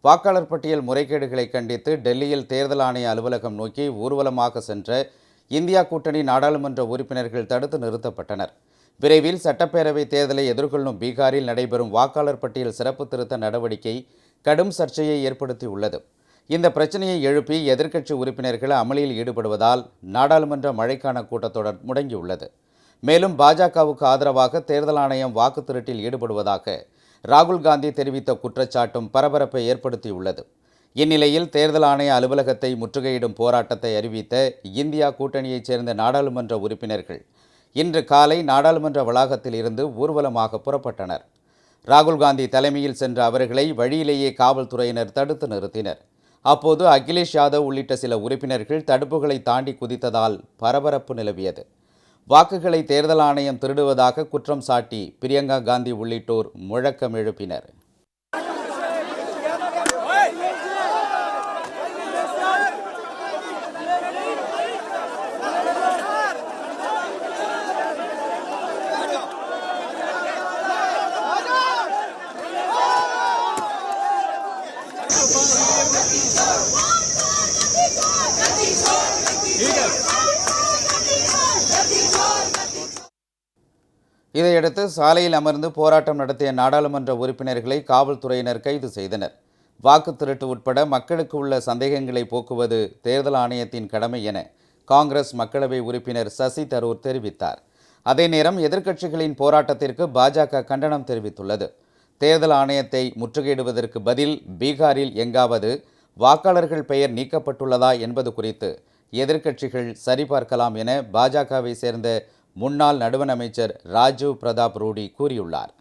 வாக்காளர் பட்டியல் முறைகேடுகளை கண்டித்து டெல்லியில் தேர்தல் ஆணைய அலுவலகம் நோக்கி ஊர்வலமாக சென்ற இந்தியா கூட்டணி நாடாளுமன்ற உறுப்பினர்கள் தடுத்து நிறுத்தப்பட்டனர். விரைவில் சட்டப்பேரவை தேர்தலை எதிர்கொள்ளும் பீகாரில் நடைபெறும் வாக்காளர் பட்டியல் சிறப்பு திருத்த நடவடிக்கை கடும் சர்ச்சையை ஏற்படுத்தியுள்ளது. இந்த பிரச்சனையை எழுப்பி எதிர்க்கட்சி உறுப்பினர்கள் அமளியில் ஈடுபடுவதால் நாடாளுமன்ற மழைக்கான கூட்டத்தொடர் முடங்கியுள்ளது. மேலும் பாஜகவுக்கு ஆதரவாக தேர்தல் ஆணையம் வாக்கு திருட்டில் ஈடுபடுவதாக ராகுல் காந்தி தெரிவித்த குற்றச்சாட்டும் பரபரப்பை ஏற்படுத்தியுள்ளது. இந்நிலையில் தேர்தல் ஆணைய அலுவலகத்தை முற்றுகையிடும் போராட்டத்தை அறிவித்த இந்தியா கூட்டணியைச் சேர்ந்த நாடாளுமன்ற உறுப்பினர்கள் இன்று காலை நாடாளுமன்ற வளாகத்தில் இருந்து ஊர்வலமாக புறப்பட்டனர். ராகுல் காந்தி தலைமையில் சென்ற அவர்களை வழியிலேயே காவல்துறையினர் தடுத்து நிறுத்தினர். அப்போது அகிலேஷ் யாதவ் உள்ளிட்ட சில உறுப்பினர்கள் தடுப்புகளை தாண்டி குதித்ததால் பரபரப்பு நிலவியது. வாக்குகளை தேர்தல் ஆணையம் திருடுவதாக குற்றம் சாட்டி பிரியங்கா காந்தி உள்ளிட்டோர் முழக்கம் எழுப்பினர். இதையடுத்து சாலையில் அமர்ந்து போராட்டம் நடத்திய நாடாளுமன்ற உறுப்பினர்களை காவல்துறையினர் கைது செய்தனர். வாக்கு திருட்டு உட்பட மக்களுக்கு உள்ள சந்தேகங்களை போக்குவது தேர்தல் ஆணையத்தின் கடமை என காங்கிரஸ் மக்களவை உறுப்பினர் சசி தரூர் தெரிவித்தார். அதே நேரம் எதிர்க்கட்சிகளின் போராட்டத்திற்கு பாஜக கண்டனம் தெரிவித்துள்ளது. தேர்தல் ஆணையத்தை முற்றுகையிடுவதற்கு பதில் பீகாரில் எங்காவது வாக்காளர்கள் பெயர் நீக்கப்பட்டுள்ளதா என்பது குறித்து எதிர்க்கட்சிகள் சரிபார்க்கலாம் என பாஜகவை சேர்ந்த முன்னாள் நடுவண் அமைச்சர் ராஜீவ் பிரதாப் ரூடி கூறியுள்ளார்.